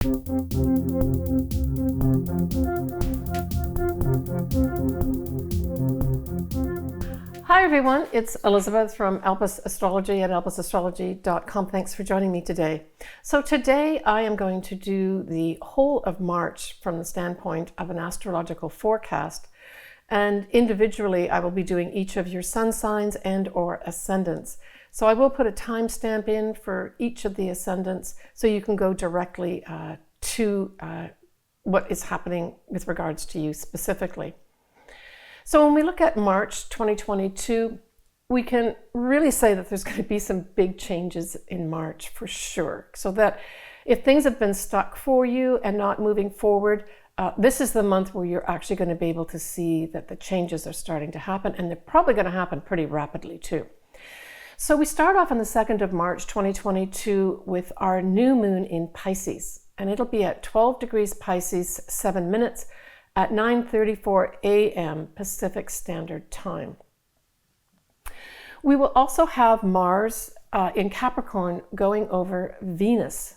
Hi everyone, it's Elizabeth from Elpis Astrology at elpisastrology.com. Thanks for joining me today. So today I am going to do the whole of March from the standpoint of an astrological forecast. And individually, I will be doing each of your sun signs and or ascendants. So I will put a timestamp in for each of the ascendants so you can go directly to what is happening with regards to you specifically. So when we look at March 2022, we can really say that there's going to be some big changes in March for sure. So that if things have been stuck for you and not moving forward, this is the month where you're actually going to be able to see that the changes are starting to happen, and they're probably going to happen pretty rapidly too. So we start off on the 2nd of March 2022 with our new moon in Pisces, and it'll be at 12 degrees Pisces, 7 minutes, at 9:34 a.m. Pacific Standard Time. We will also have Mars in Capricorn going over Venus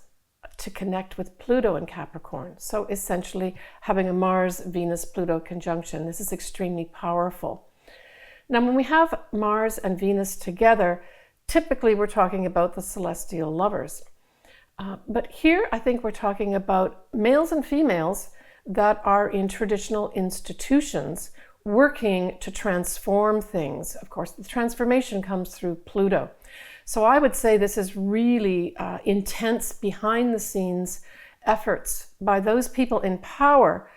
to connect with Pluto in Capricorn. So essentially having a Mars-Venus-Pluto conjunction. This is extremely powerful. Now when we have Mars and Venus together, typically we're talking about the celestial lovers. But here I think we're talking about males and females that are in traditional institutions working to transform things. Of course, the transformation comes through Pluto. So I would say this is really intense behind the scenes efforts by those people in power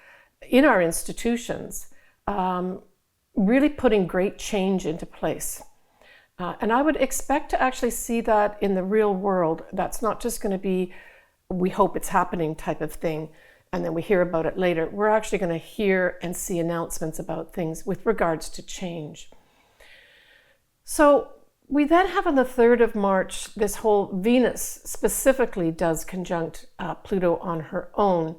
in our institutions, really putting great change into place. And I would expect to actually see that in the real world. That's not just going to be, we hope it's happening type of thing, and then we hear about it later. We're actually going to hear and see announcements about things with regards to change. So we then have on the 3rd of March, this whole Venus specifically does conjunct Pluto on her own.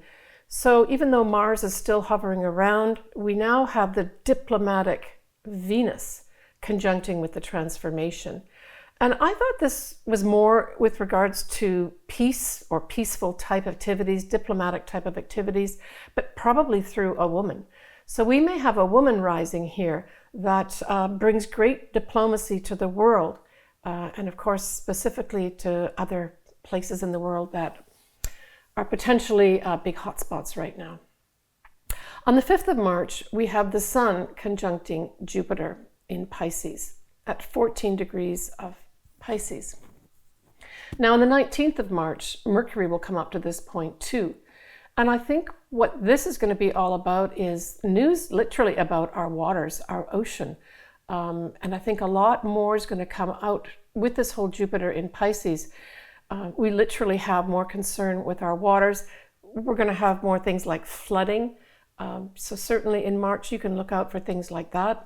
So even though Mars is still hovering around, we now have the diplomatic Venus conjuncting with the transformation. And I thought this was more with regards to peace or peaceful type activities, diplomatic type of activities, but probably through a woman. So we may have a woman rising here that brings great diplomacy to the world, and of course specifically to other places in the world that are potentially big hotspots right now. On the 5th of March, we have the Sun conjuncting Jupiter in Pisces at 14 degrees of Pisces. Now on the 19th of March, Mercury will come up to this point too. And I think what this is going to be all about is news literally about our waters, our ocean. And I think a lot more is going to come out with this whole Jupiter in Pisces. We literally have more concern with our waters. We're going to have more things like flooding. So certainly in March, you can look out for things like that.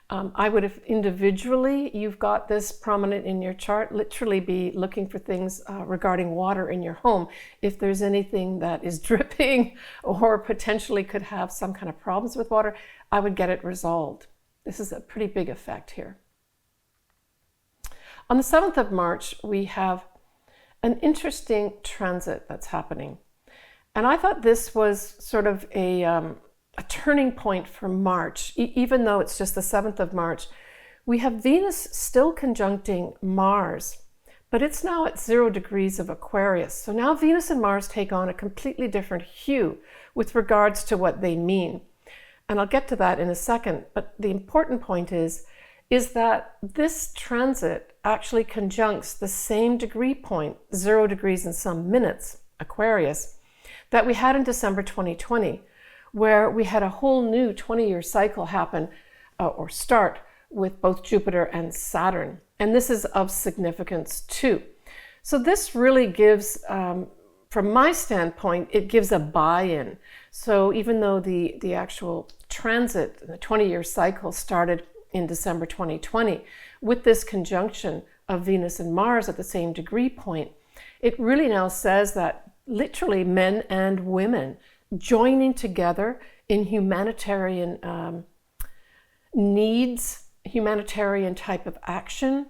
I would, if individually you've got this prominent in your chart, literally be looking for things regarding water in your home. If there's anything that is dripping or potentially could have some kind of problems with water, I would get it resolved. This is a pretty big effect here. On the 7th of March, we have an interesting transit that's happening. And I thought this was sort of a turning point for March. Even though it's just the 7th of March, we have Venus still conjuncting Mars, but it's now at 0 degrees of Aquarius. So now Venus and Mars take on a completely different hue with regards to what they mean. And I'll get to that in a second, but the important point is that this transit actually conjuncts the same degree point, 0 degrees and some minutes, Aquarius, that we had in December 2020. Where we had a whole new 20-year cycle happen or start with both Jupiter and Saturn. And this is of significance too. So this really gives, from my standpoint, it gives a buy-in. So even though the actual transit, the 20-year cycle started in December 2020, with this conjunction of Venus and Mars at the same degree point, it really now says that literally men and women joining together in humanitarian needs, humanitarian type of action,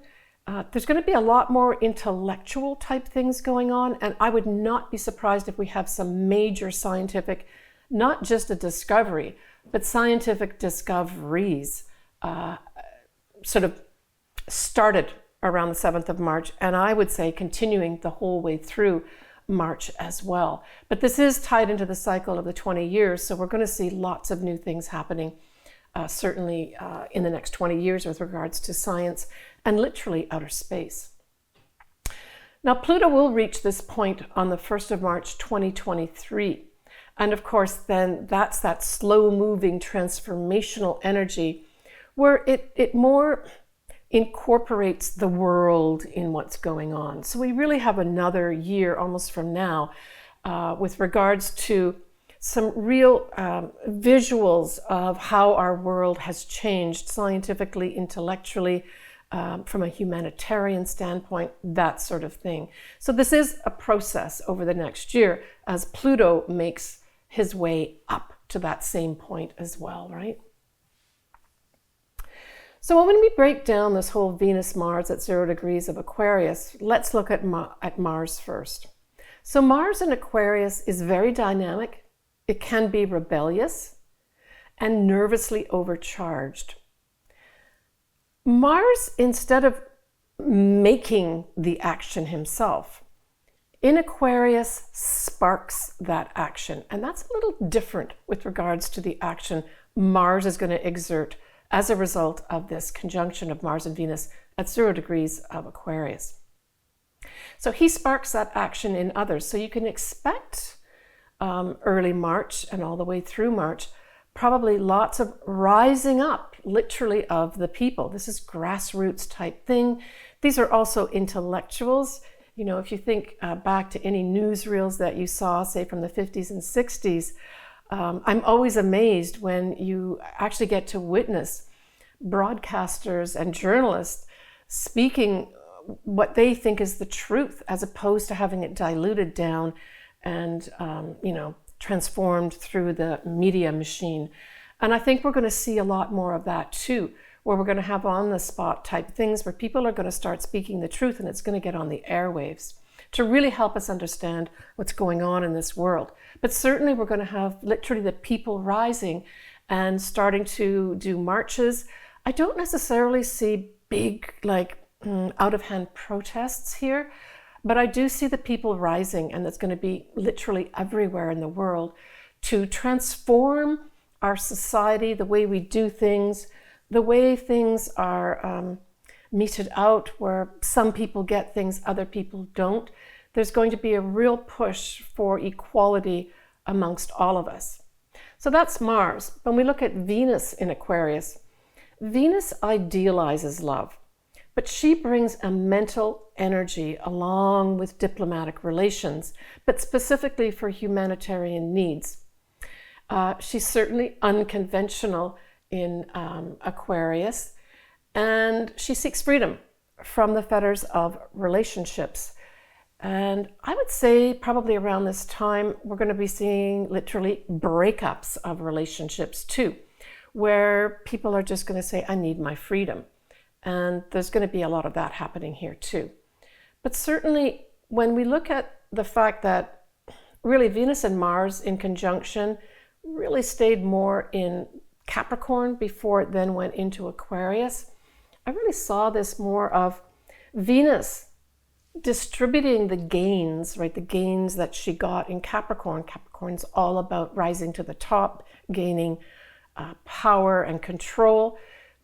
There's going to be a lot more intellectual type things going on, and I would not be surprised if we have some major scientific, not just a discovery, but scientific discoveries sort of started around the 7th of March, and I would say continuing the whole way through March as well. But this is tied into the cycle of the 20 years, so we're going to see lots of new things happening, certainly in the next 20 years with regards to science and literally outer space. Now, Pluto will reach this point on the 1st of March, 2023. And of course, then that's that slow-moving transformational energy where it more incorporates the world in what's going on. So we really have another year almost from now with regards to some real visuals of how our world has changed scientifically, intellectually, from a humanitarian standpoint, that sort of thing. So this is a process over the next year as Pluto makes his way up to that same point as well, right? So when we break down this whole Venus-Mars at 0 degrees of Aquarius, let's look at Mars first. So Mars in Aquarius is very dynamic. It can be rebellious and nervously overcharged. Mars, instead of making the action himself, in Aquarius sparks that action. And that's a little different with regards to the action Mars is going to exert as a result of this conjunction of Mars and Venus at 0 degrees of Aquarius. So he sparks that action in others. So you can expect early March and all the way through March, probably lots of rising up, literally, of the people. This is grassroots type thing. These are also intellectuals. You know, if you think back to any newsreels that you saw, say from the 50s and 60s, I'm always amazed when you actually get to witness broadcasters and journalists speaking what they think is the truth, as opposed to having it diluted down and, you know, transformed through the media machine. And I think we're going to see a lot more of that too, where we're going to have on-the-spot type things where people are going to start speaking the truth, and it's going to get on the airwaves to really help us understand what's going on in this world. But certainly we're going to have literally the people rising and starting to do marches. I don't necessarily see big, like, out-of-hand protests here, but I do see the people rising, and it's going to be literally everywhere in the world to transform our society, the way we do things, the way things are meted out, where some people get things other people don't. There's going to be a real push for equality amongst all of us. So that's Mars. When we look at Venus in Aquarius, Venus idealizes love, but she brings a mental energy along with diplomatic relations, but specifically for humanitarian needs. She's certainly unconventional in Aquarius, and she seeks freedom from the fetters of relationships. And I would say probably around this time, we're going to be seeing literally breakups of relationships too, where people are just going to say, I need my freedom. And there's going to be a lot of that happening here too. But certainly when we look at the fact that really Venus and Mars in conjunction really stayed more in Capricorn before it then went into Aquarius, I really saw this more of Venus distributing the gains, right? The gains that she got in Capricorn. Capricorn's all about rising to the top, gaining power and control,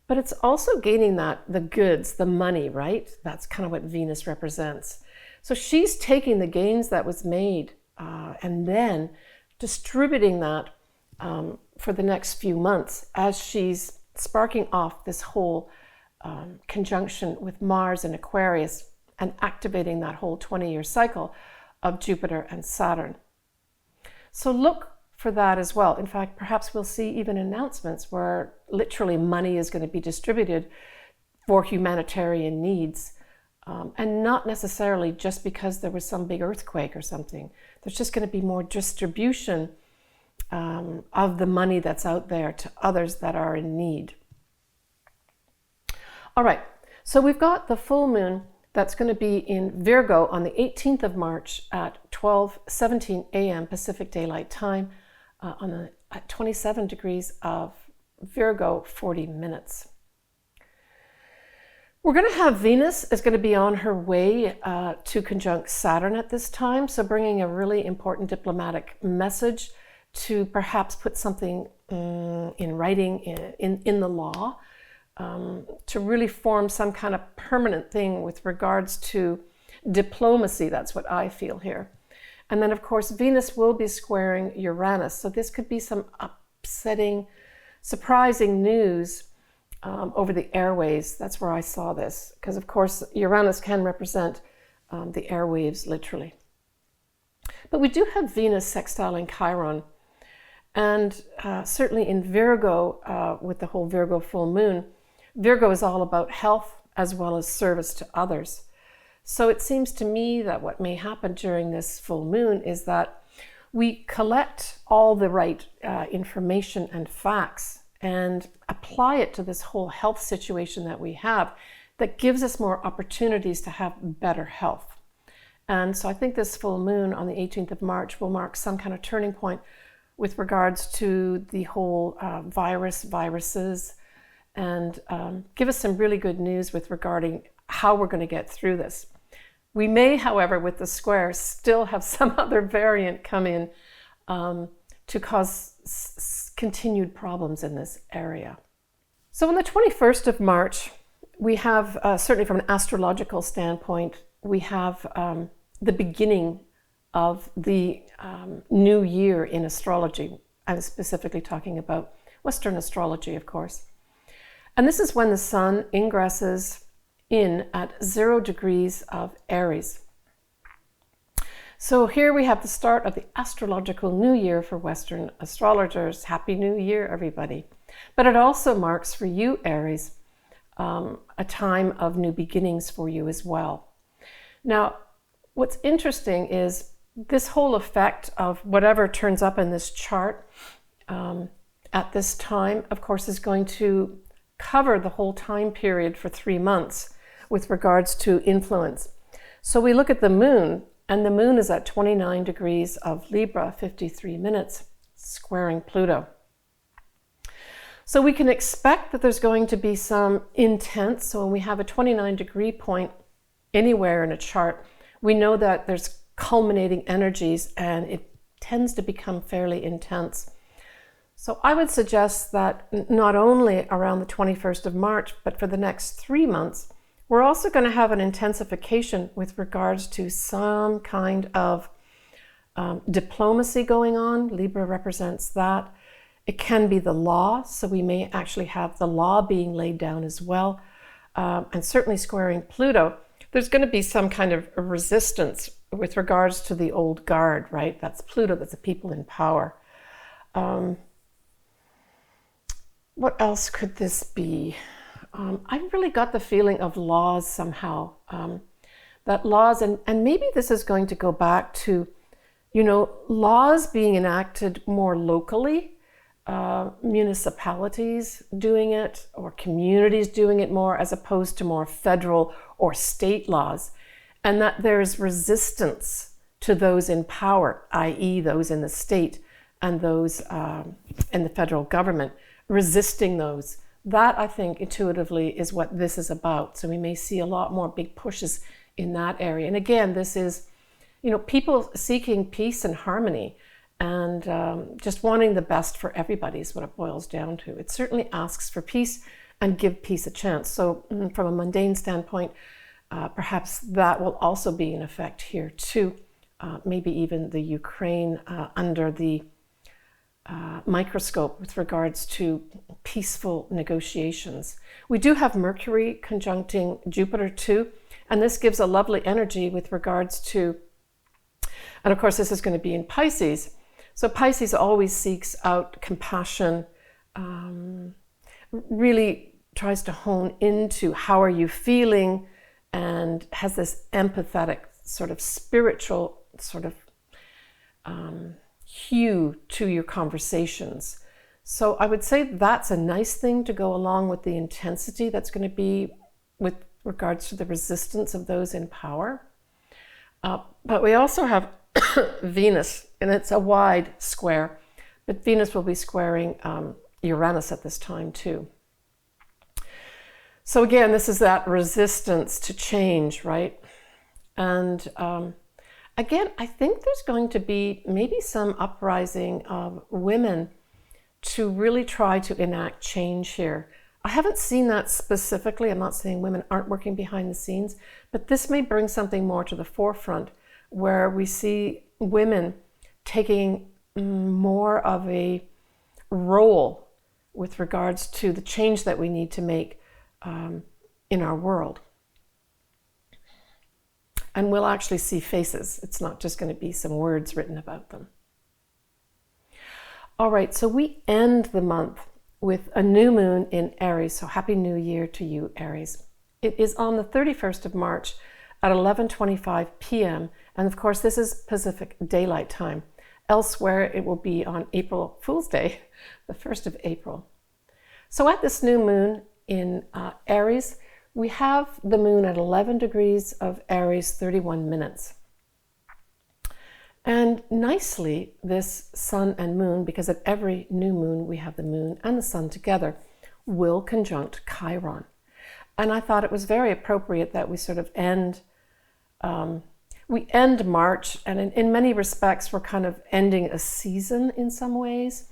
but it's also gaining the goods, the money, right? That's kind of what Venus represents. So she's taking the gains that was made and then distributing that for the next few months as she's sparking off this whole conjunction with Mars and Aquarius and activating that whole 20-year cycle of Jupiter and Saturn. So look for that as well. In fact, perhaps we'll see even announcements where literally money is going to be distributed for humanitarian needs, and not necessarily just because there was some big earthquake or something. There's just going to be more distribution of the money that's out there to others that are in need. All right, So we've got the full moon that's going to be in Virgo on the 18th of March at 12:17 a.m. Pacific Daylight Time at 27 degrees of Virgo, 40 minutes. We're going to have Venus is going to be on her way to conjunct Saturn at this time, so bringing a really important diplomatic message to perhaps put something in writing in the law, to really form some kind of permanent thing with regards to diplomacy. That's what I feel here. And then, of course, Venus will be squaring Uranus, so this could be some upsetting, surprising news over the airways. That's where I saw this, because of course Uranus can represent the airwaves literally. But we do have Venus sextiling Chiron, and certainly in Virgo, with the whole Virgo full moon, Virgo is all about health as well as service to others. So it seems to me that what may happen during this full moon is that we collect all the right information and facts and apply it to this whole health situation that we have that gives us more opportunities to have better health. And so I think this full moon on the 18th of March will mark some kind of turning point with regards to the whole viruses, and give us some really good news with regarding how we're going to get through this. We may, however, with the square, still have some other variant come in to cause continued problems in this area. So on the 21st of March, we have, certainly from an astrological standpoint, we have the beginning of the new year in astrology. I'm specifically talking about Western astrology, of course. And this is when the sun ingresses in at 0 degrees of Aries. So here we have the start of the astrological new year for Western astrologers. Happy New Year, everybody. But it also marks for you, Aries, a time of new beginnings for you as well. Now, what's interesting is this whole effect of whatever turns up in this chart at this time, of course, is going to cover the whole time period for 3 months with regards to influence. So we look at the moon, and the moon is at 29 degrees of Libra, 53 minutes, squaring Pluto. So we can expect that there's going to be some intense, so when we have a 29 degree point anywhere in a chart, we know that there's culminating energies and it tends to become fairly intense. So I would suggest that not only around the 21st of March, but for the next 3 months, we're also going to have an intensification with regards to some kind of diplomacy going on. Libra represents that. It can be the law, so we may actually have the law being laid down as well. And certainly squaring Pluto, there's going to be some kind of resistance with regards to the old guard, right? That's Pluto, that's the people in power. What else could this be? I really got the feeling of laws somehow, that laws, and maybe this is going to go back to, laws being enacted more locally, municipalities doing it, or communities doing it more, as opposed to more federal or state laws, and that there's resistance to those in power, i.e. those in the state and those in the federal government, resisting those. That, I think, intuitively is what this is about. So we may see a lot more big pushes in that area. And again, this is, people seeking peace and harmony and just wanting the best for everybody is what it boils down to. It certainly asks for peace and give peace a chance. So from a mundane standpoint, perhaps that will also be in effect here too. Maybe even the Ukraine under the microscope with regards to peaceful negotiations. We do have Mercury conjuncting Jupiter too, and this gives a lovely energy with regards to, and of course this is going to be in Pisces. So Pisces always seeks out compassion, really tries to hone into how are you feeling, and has this empathetic sort of spiritual sort of hue to your conversations. So I would say that's a nice thing to go along with the intensity that's going to be with regards to the resistance of those in power. But we also have Venus, and it's a wide square, but Venus will be squaring Uranus at this time too. So again, this is that resistance to change, right? And again, I think there's going to be maybe some uprising of women to really try to enact change here. I haven't seen that specifically. I'm not saying women aren't working behind the scenes, but this may bring something more to the forefront where we see women taking more of a role with regards to the change that we need to make in our world. And we'll actually see faces. It's not just going to be some words written about them. All right, so we end the month with a new moon in Aries. So happy new year to you, Aries. It is on the 31st of March at 11:25 p.m. And of course, this is Pacific Daylight Time. Elsewhere, it will be on April Fool's Day, the 1st of April. So at this new moon in Aries, we have the moon at 11 degrees of Aries, 31 minutes. And nicely, this sun and moon, because at every new moon we have the moon and the sun together, will conjunct Chiron. And I thought it was very appropriate that we sort of end March, and in many respects we're kind of ending a season in some ways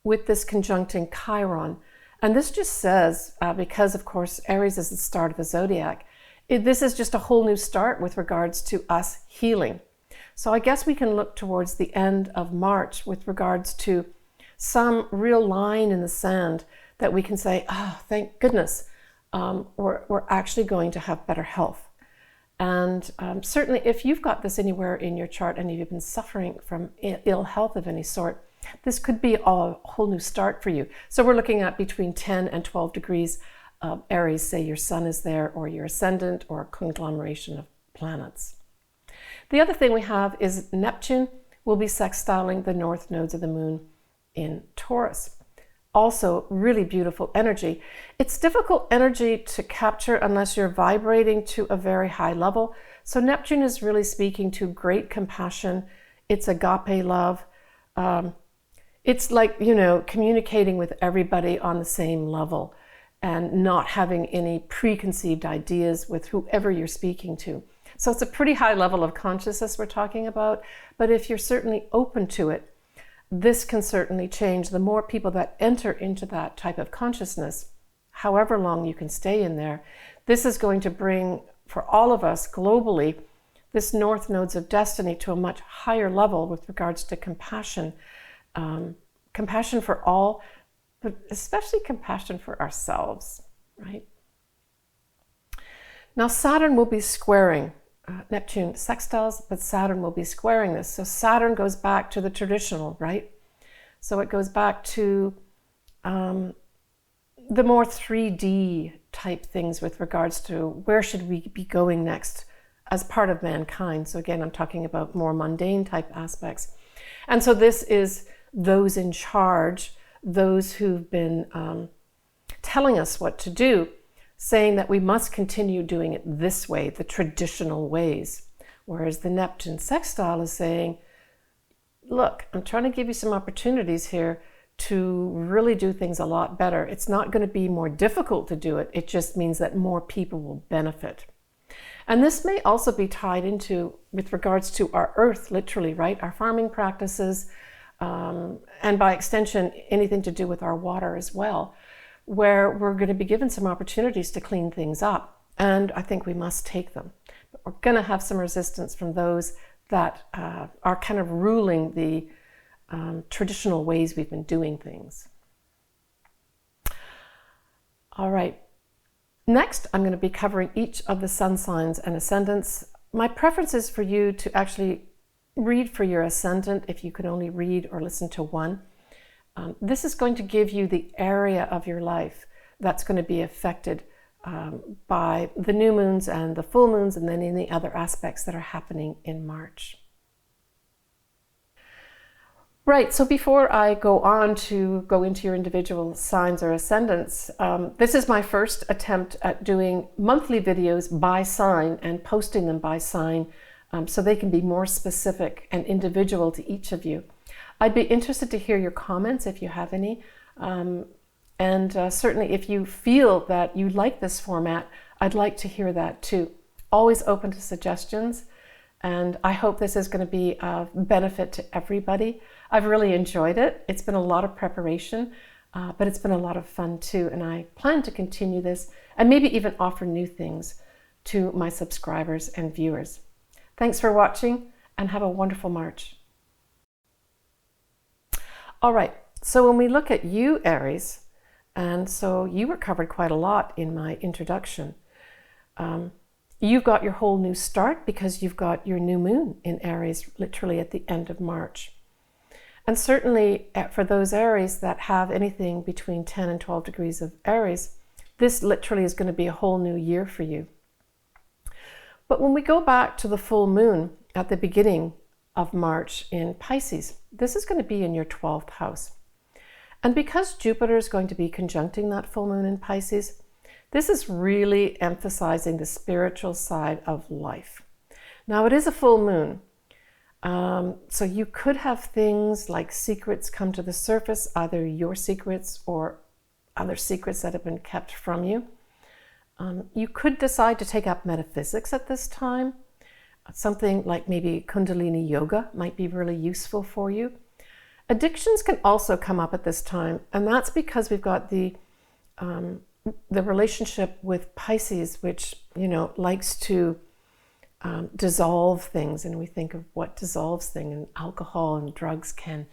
with this conjuncting Chiron. And this just says, because of course Aries is the start of the zodiac, this is just a whole new start with regards to us healing. So I guess we can look towards the end of March with regards to some real line in the sand that we can say, oh, thank goodness, we're actually going to have better health. And certainly if you've got this anywhere in your chart and you've been suffering from ill health of any sort, this could be a whole new start for you. So we're looking at between 10 and 12 degrees of Aries, say your sun is there or your ascendant or a conglomeration of planets. The other thing we have is Neptune will be sextiling the north nodes of the moon in Taurus. Also really beautiful energy. It's difficult energy to capture unless you're vibrating to a very high level. So Neptune is really speaking to great compassion. It's agape love. It's like, communicating with everybody on the same level and not having any preconceived ideas with whoever you're speaking to. So it's a pretty high level of consciousness we're talking about, but if you're certainly open to it, this can certainly change. The more people that enter into that type of consciousness, however long you can stay in there, this is going to bring, for all of us globally, this north nodes of destiny to a much higher level with regards to compassion. Compassion for all, but especially compassion for ourselves, right? Now Saturn will be squaring Neptune sextiles, but Saturn will be squaring this. So Saturn goes back to the traditional, right? So it goes back to the more 3D type things with regards to where should we be going next as part of mankind. So again, I'm talking about more mundane type aspects. And so this is those in charge, those who've been telling us what to do, saying that we must continue doing it this way, the traditional ways. Whereas the Neptune sextile is saying, look, I'm trying to give you some opportunities here to really do things a lot better. It's not going to be more difficult to do it. It just means that more people will benefit. And this may also be tied into, with regards to our earth, literally, right? Our farming practices, and by extension, anything to do with our water as well, where we're going to be given some opportunities to clean things up. And I think we must take them. But we're going to have some resistance from those that are kind of ruling the traditional ways we've been doing things. All right. Next, I'm going to be covering each of the sun signs and ascendants. My preference is for you to actually read for your ascendant if you can only read or listen to one. This is going to give you the area of your life that's going to be affected by the new moons and the full moons and then any other aspects that are happening in March. Right, so before I go on to go into your individual signs or ascendants, this is my first attempt at doing monthly videos by sign and posting them by sign, so they can be more specific and individual to each of you. I'd be interested to hear your comments if you have any, and certainly if you feel that you like this format, I'd like to hear that too. Always open to suggestions, and I hope this is going to be of benefit to everybody. I've really enjoyed it. It's been a lot of preparation, but it's been a lot of fun too, and I plan to continue this and maybe even offer new things to my subscribers and viewers. Thanks for watching, and have a wonderful March. All right, so when we look at you, Aries, and so you were covered quite a lot in my introduction. You've got your whole new start because you've got your new moon in Aries literally at the end of March. And certainly for those Aries that have anything between 10 and 12 degrees of Aries, this literally is going to be a whole new year for you. But when we go back to the full moon at the beginning of March in Pisces, this is going to be in your 12th house. And because Jupiter is going to be conjuncting that full moon in Pisces, this is really emphasizing the spiritual side of life. Now, it is a full moon, so you could have things like secrets come to the surface, either your secrets or other secrets that have been kept from you. You could decide to take up metaphysics at this time. Something like maybe Kundalini yoga might be really useful for you. Addictions can also come up at this time, and that's because we've got the relationship with Pisces, which, you know, likes to dissolve things, and we think of what dissolves things, and alcohol and drugs can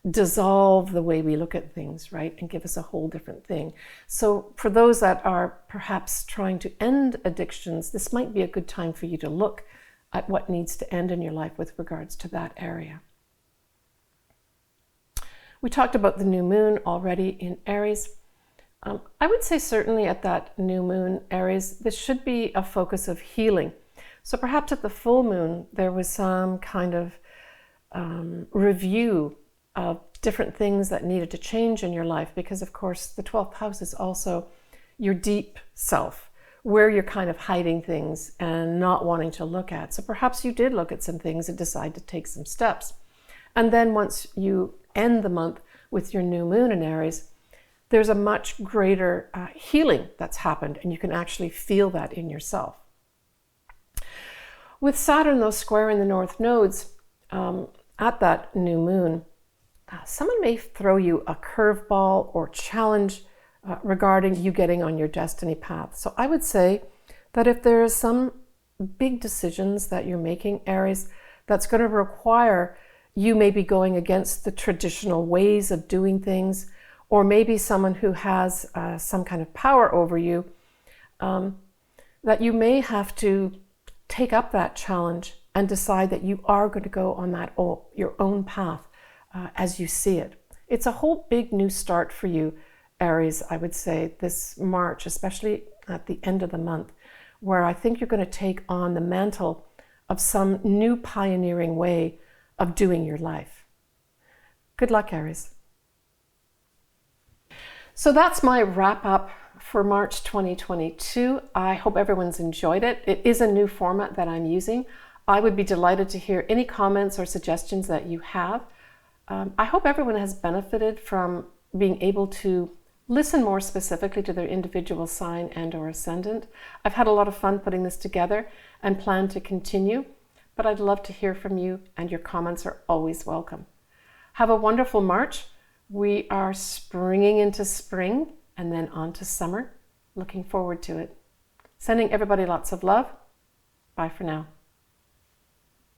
dissolve the way we look at things, right, and give us a whole different thing. So for those that are perhaps trying to end addictions, this might be a good time for you to look at what needs to end in your life with regards to that area. We talked about the new moon already in Aries. I would say certainly at that new moon, Aries, this should be a focus of healing. So perhaps at the full moon, there was some kind of review of different things that needed to change in your life, because of course the 12th house is also your deep self, where you're kind of hiding things and not wanting to look at. So perhaps you did look at some things and decide to take some steps. And then once you end the month with your new moon in Aries, there's a much greater healing that's happened, and you can actually feel that in yourself. With Saturn, though, squaring the north nodes at that new moon, someone may throw you a curveball or challenge regarding you getting on your destiny path. So I would say that if there is some big decisions that you're making, Aries, that's going to require you maybe going against the traditional ways of doing things, or maybe someone who has some kind of power over you, that you may have to take up that challenge and decide that you are going to go on that your own path as you see it. It's a whole big new start for you, Aries, I would say, this March, especially at the end of the month, where I think you're going to take on the mantle of some new pioneering way of doing your life. Good luck, Aries. So that's my wrap up for March 2022. I hope everyone's enjoyed it. It is a new format that I'm using. I would be delighted to hear any comments or suggestions that you have. I hope everyone has benefited from being able to listen more specifically to their individual sign and or ascendant. I've had a lot of fun putting this together and plan to continue, but I'd love to hear from you, and your comments are always welcome. Have a wonderful March. We are springing into spring and then on to summer. Looking forward to it. Sending everybody lots of love. Bye for now.